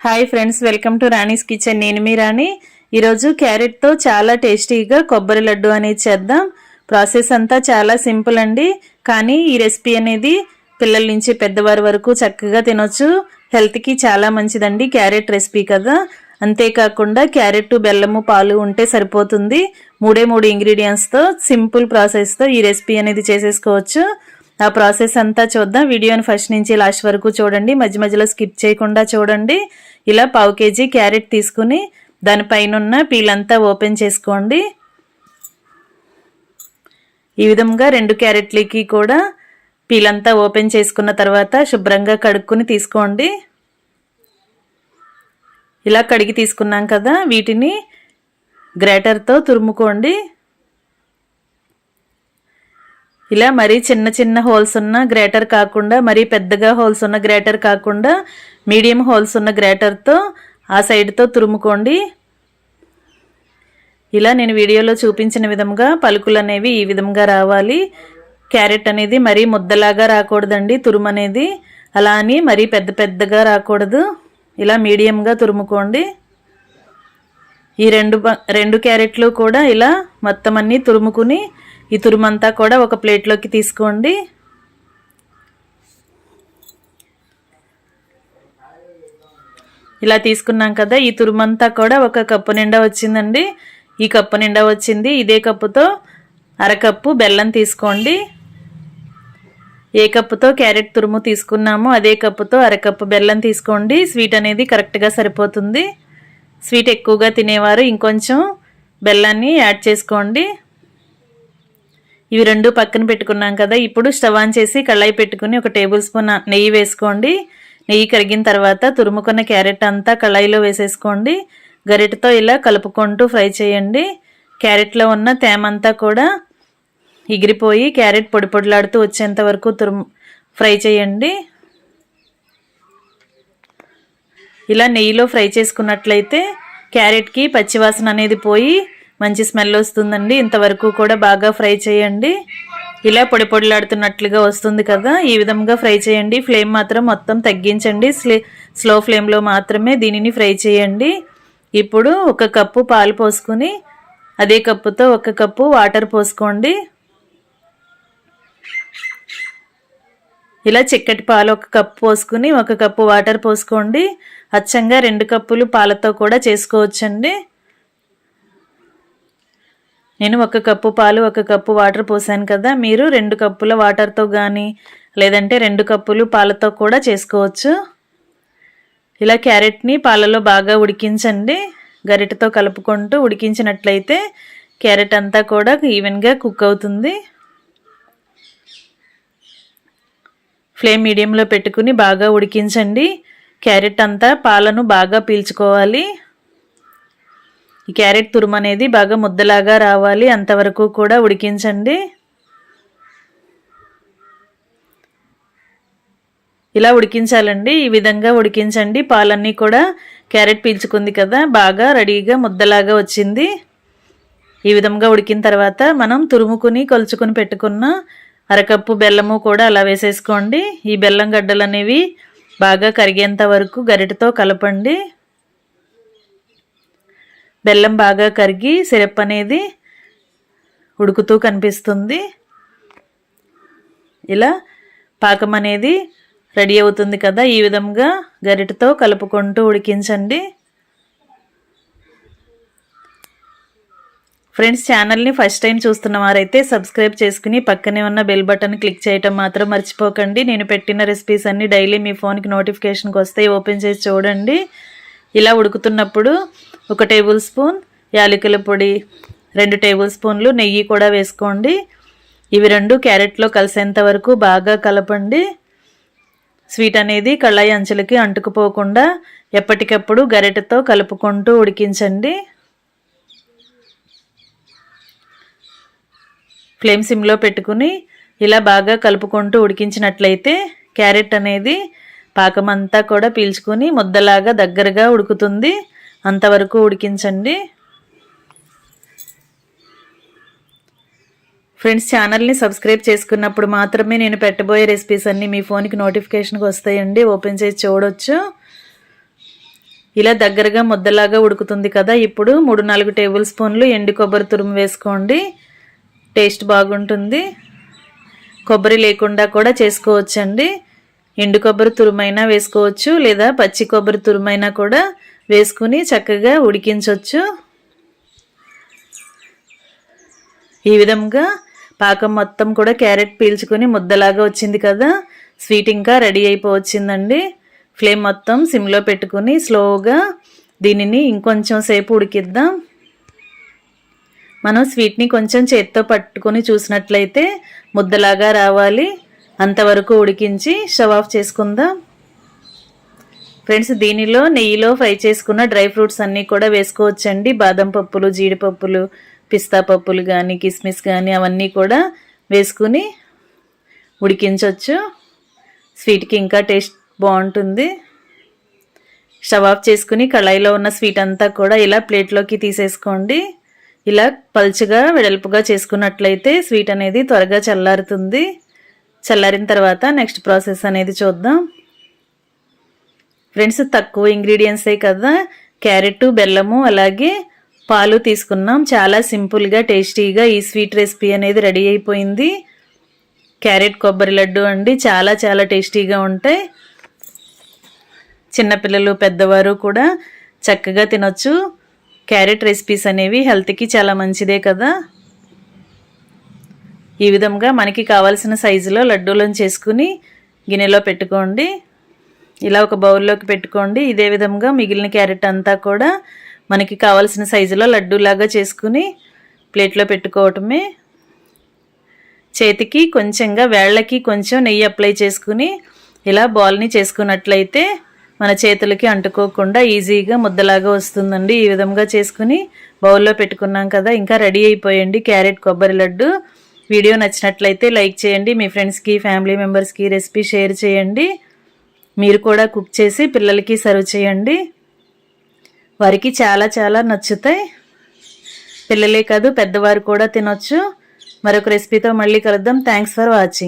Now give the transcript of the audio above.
Hi friends, welcome to Rani's kitchen. నేను మీ రాణి. ఈరోజు క్యారెట్తో చాలా టేస్టీగా కొబ్బరి లడ్డు అనేది చేద్దాం. ప్రాసెస్ అంతా చాలా సింపుల్ అండి, కానీ ఈ రెసిపీ అనేది పిల్లల నుంచి పెద్దవారి వరకు చక్కగా తినొచ్చు. హెల్త్కి చాలా మంచిదండి క్యారెట్ రెసిపీ కదా. అంతేకాకుండా క్యారెట్, బెల్లము, పాలు ఉంటే సరిపోతుంది. మూడు ఇంగ్రీడియంట్స్తో సింపుల్ ప్రాసెస్తో ఈ రెసిపీ అనేది చేసేసుకోవచ్చు. ఆ ప్రాసెస్ అంతా చూద్దాం. వీడియోని ఫస్ట్ నుంచి లాస్ట్ వరకు చూడండి, మధ్య మధ్యలో స్కిప్ చేయకుండా చూడండి. ఇలా 1/2 kg క్యారెట్ తీసుకుని దానిపైన ఉన్న పీల్ అంతా ఓపెన్ చేసుకోండి. ఈ విధంగా 2 క్యారెట్లకి కూడా పీల్ అంతా ఓపెన్ చేసుకున్న తర్వాత శుభ్రంగా కడుక్కుని తీసుకోండి. ఇలా కడిగి తీసుకున్నాం కదా, వీటిని గ్రేటర్తో తురుముకోండి. ఇలా మరీ చిన్న చిన్న హోల్స్ ఉన్న గ్రేటర్ కాకుండా, మరీ పెద్దగా హోల్స్ ఉన్న గ్రేటర్ కాకుండా, మీడియం హోల్స్ ఉన్న గ్రేటర్తో ఆ సైడ్తో తురుముకోండి. ఇలా నేను వీడియోలో చూపించిన విధంగా పలుకులు అనేవి ఈ విధంగా రావాలి. క్యారెట్ అనేది మరీ ముద్దలాగా రాకూడదండి తురుము అనేది, అలా అని మరీ పెద్ద పెద్దగా రాకూడదు. ఇలా మీడియంగా తురుముకోండి. ఈ రెండు క్యారెట్లు కూడా ఇలా మొత్తం అన్నీ తురుముకుని ఈ తురుమంతా కూడా ఒక ప్లేట్లోకి తీసుకోండి. ఇలా తీసుకున్నాం కదా, ఈ తురుమంతా కూడా ఒక కప్పు నిండా వచ్చిందండి. ఈ కప్పు నిండా వచ్చింది. ఇదే కప్పుతో అరకప్పు బెల్లం తీసుకోండి. ఏ కప్పుతో క్యారెట్ తురుము తీసుకున్నామో అదే కప్పుతో అరకప్పు బెల్లం తీసుకోండి. స్వీట్ అనేది కరెక్ట్గా సరిపోతుంది. స్వీట్ ఎక్కువగా తినేవారు ఇంకొంచెం బెల్లాన్ని యాడ్ చేసుకోండి. ఇవి రెండు పక్కన పెట్టుకున్నాం కదా, ఇప్పుడు స్టవ్ ఆన్ చేసి కళాయి పెట్టుకుని 1 టేబుల్ స్పూన్ నెయ్యి వేసుకోండి. నెయ్యి కరిగిన తర్వాత తురుముకున్న క్యారెట్ అంతా కళాయిలో వేసేసుకోండి. గరిటతో ఇలా కలుపుకుంటూ ఫ్రై చేయండి. క్యారెట్లో ఉన్న తేమంతా కూడా ఎగిరిపోయి క్యారెట్ పొడి పొడిలాడుతూ వచ్చేంత వరకు ఫ్రై చేయండి. ఇలా నెయ్యిలో ఫ్రై చేసుకున్నట్లయితే క్యారెట్కి పచ్చివాసన అనేది పోయి మంచి స్మెల్ వస్తుందండి. ఇంతవరకు కూడా బాగా ఫ్రై చేయండి. ఇలా పొడి పొడిలాడుతున్నట్లుగా వస్తుంది కదా, ఈ విధంగా ఫ్రై చేయండి. ఫ్లేమ్ మాత్రం మొత్తం తగ్గించండి. స్లో ఫ్లేమ్లో మాత్రమే దీనిని ఫ్రై చేయండి. ఇప్పుడు 1 కప్పు పాలు పోసుకుని అదే కప్పుతో 1 కప్పు వాటర్ పోసుకోండి. ఇలా చిక్కటి పాలు 1 కప్పు పోసుకుని 1 కప్పు వాటర్ పోసుకోండి. అచ్చంగా 2 కప్పులు పాలతో కూడా చేసుకోవచ్చండి. నేను 1 కప్పు పాలు 1 కప్పు వాటర్ పోసాను కదా, మీరు 2 కప్పుల వాటర్తో కానీ లేదంటే 2 కప్పులు పాలతో కూడా చేసుకోవచ్చు. ఇలా క్యారెట్ని పాలలో బాగా ఉడికించండి. గరిటెతో కలుపుకుంటూ ఉడికించినట్లయితే క్యారెట్ అంతా కూడా ఈవెన్గా కుక్ అవుతుంది. ఫ్లేమ్ మీడియంలో పెట్టుకుని బాగా ఉడికించండి. క్యారెట్ అంతా పాలను బాగా పీల్చుకోవాలి. ఈ క్యారెట్ తురుము అనేది బాగా ముద్దలాగా రావాలి, అంతవరకు కూడా ఉడికించండి. ఇలా ఉడికించాలండి, ఈ విధంగా ఉడికించండి. పాలన్నీ కూడా క్యారెట్ పీల్చుకుంది కదా, బాగా రెడీగా ముద్దలాగా వచ్చింది. ఈ విధంగా ఉడికిన తర్వాత మనం తురుముకుని కొలుచుకుని పెట్టుకున్న అరకప్పు బెల్లము కూడా అలా వేసేసుకోండి. ఈ బెల్లం గడ్డలు అనేవి బాగా కరిగేంత వరకు గరిటెతో కలపండి. బెల్లం బాగా కరిగి సిరప్ అనేది ఉడుకుతూ కనిపిస్తుంది. ఇలా పాకం అనేది రెడీ అవుతుంది కదా, ఈ విధంగా గరిటెతో కలుపుకుంటూ ఉడికించండి. ఫ్రెండ్స్, ఛానల్ని ఫస్ట్ టైం చూస్తున్న వారైతే సబ్స్క్రైబ్ చేసుకుని పక్కనే ఉన్న బెల్ బటన్ క్లిక్ చేయటం మాత్రం మర్చిపోకండి. నేను పెట్టిన రెసిపీస్ అన్నీ డైలీ మీ ఫోన్కి నోటిఫికేషన్కి వస్తాయి, ఓపెన్ చేసి చూడండి. ఇలా ఉడుకుతున్నప్పుడు 1 టేబుల్ స్పూన్ యాలకుల పొడి, 2 టేబుల్ స్పూన్లు నెయ్యి కూడా వేసుకోండి. ఇవి 2 క్యారెట్లో కలిసేంత వరకు బాగా కలపండి. స్వీట్ అనేది కళాయి అంచులకి అంటుకుపోకుండా ఎప్పటికప్పుడు గరిటెతో కలుపుకుంటూ ఉడికించండి. ఫ్లేమ్ సిమ్లో పెట్టుకుని ఇలా బాగా కలుపుకుంటూ ఉడికించినట్లయితే క్యారెట్ అనేది పాకమంతా కూడా పీల్చుకొని ముద్దలాగా దగ్గరగా ఉడుకుతుంది. అంతవరకు ఉడికించండి. ఫ్రెండ్స్, ఛానల్ని సబ్స్క్రైబ్ చేసుకున్నప్పుడు మాత్రమే నేను పెట్టబోయే రెసిపీస్ అన్నీ మీ ఫోన్కి నోటిఫికేషన్కి వస్తాయండి, ఓపెన్ చేసి చూడొచ్చు. ఇలా దగ్గరగా ముద్దలాగా ఉడుకుతుంది కదా. ఇప్పుడు 3-4 టేబుల్ స్పూన్లు ఎండు కొబ్బరి తురుము వేసుకోండి, టేస్ట్ బాగుంటుంది. కొబ్బరి లేకుండా కూడా చేసుకోవచ్చండి. ఎండు కొబ్బరి తురుమైనా వేసుకోవచ్చు, లేదా పచ్చి కొబ్బరి తురుమైనా కూడా వేసుకుని చక్కగా ఉడికించవచ్చు. ఈ విధంగా పాకం మొత్తం కూడా క్యారెట్ పీల్చుకొని ముద్దలాగా వచ్చింది కదా. స్వీట్ ఇంకా రెడీ అయిపోవచ్చిందండి. ఫ్లేమ్ మొత్తం సిమ్లో పెట్టుకుని స్లోగా దీనిని ఇంకొంచెం సేపు ఉడికిద్దాం. మనం స్వీట్ని కొంచెం చేత్తో పట్టుకొని చూసినట్లయితే ముద్దలాగా రావాలి. అంతవరకు ఉడికించి స్టవ్ ఆఫ్ చేసుకుందాం. ఫ్రెండ్స్, దీనిలో నెయ్యిలో ఫ్రై చేసుకున్న డ్రై ఫ్రూట్స్ అన్నీ కూడా వేసుకోవచ్చండి. బాదం పప్పులు, జీడిపప్పులు, పిస్తా పప్పులు కానీ, కిస్మిస్ కానీ అవన్నీ కూడా వేసుకుని ఉడికించవచ్చు. స్వీట్కి ఇంకా టేస్ట్ బాగుంటుంది. స్టవ్ ఆఫ్ చేసుకుని కళాయిలో ఉన్న స్వీట్ అంతా కూడా ఇలా ప్లేట్లోకి తీసేసుకోండి. ఇలా పల్చగా వెడల్పుగా చేసుకున్నట్లయితే స్వీట్ అనేది త్వరగా చల్లారుతుంది. చల్లారిన తర్వాత నెక్స్ట్ ప్రాసెస్ అనేది చూద్దాం. ఫ్రెండ్స్, తక్కువ ఇంగ్రీడియంట్సే కదా, క్యారెట్, బెల్లము అలాగే పాలు తీసుకున్నాం. చాలా సింపుల్గా టేస్టీగా ఈ స్వీట్ రెసిపీ అనేది రెడీ అయిపోయింది. క్యారెట్ కొబ్బరి లడ్డు అండి, చాలా చాలా టేస్టీగా ఉంటాయి. చిన్నపిల్లలు, పెద్దవారు కూడా చక్కగా తినొచ్చు. క్యారెట్ రెసిపీస్ అనేవి హెల్త్కి చాలా మంచిదే కదా. ఈ విధంగా మనకి కావాల్సిన సైజులో లడ్డూలను చేసుకుని గిన్నెలో పెట్టుకోండి. ఇలా ఒక బౌల్లోకి పెట్టుకోండి. ఇదే విధంగా మిగిలిన క్యారెట్ అంతా కూడా మనకి కావాల్సిన సైజులో లడ్డూలాగా చేసుకుని ప్లేట్లో పెట్టుకోవటమే. చేతికి కొంచెంగా, వేళ్ళకి కొంచెం నెయ్యి అప్లై చేసుకుని ఇలా బాల్ని చేసుకున్నట్లయితే మన చేతులకి అంటుకోకుండా ఈజీగా ముద్దలాగా వస్తుందండి. ఈ విధంగా చేసుకుని బౌల్లో పెట్టుకున్నాం కదా. ఇంకా రెడీ అయిపోయండి క్యారెట్ కొబ్బరి లడ్డు. వీడియో నచ్చినట్లయితే లైక్ చేయండి. మీ ఫ్రెండ్స్కి, ఫ్యామిలీ మెంబర్స్కి రెసిపీ షేర్ చేయండి. మీరు కూడా కుక్ చేసి పిల్లలకి సర్వ్ చేయండి. వారికి చాలా చాలా నచ్చుతాయి. పిల్లలే కాదు, పెద్దవారు కూడా తినొచ్చు. మరొక రెసిపీతో మళ్ళీ కలుద్దాం. Thanks for watching.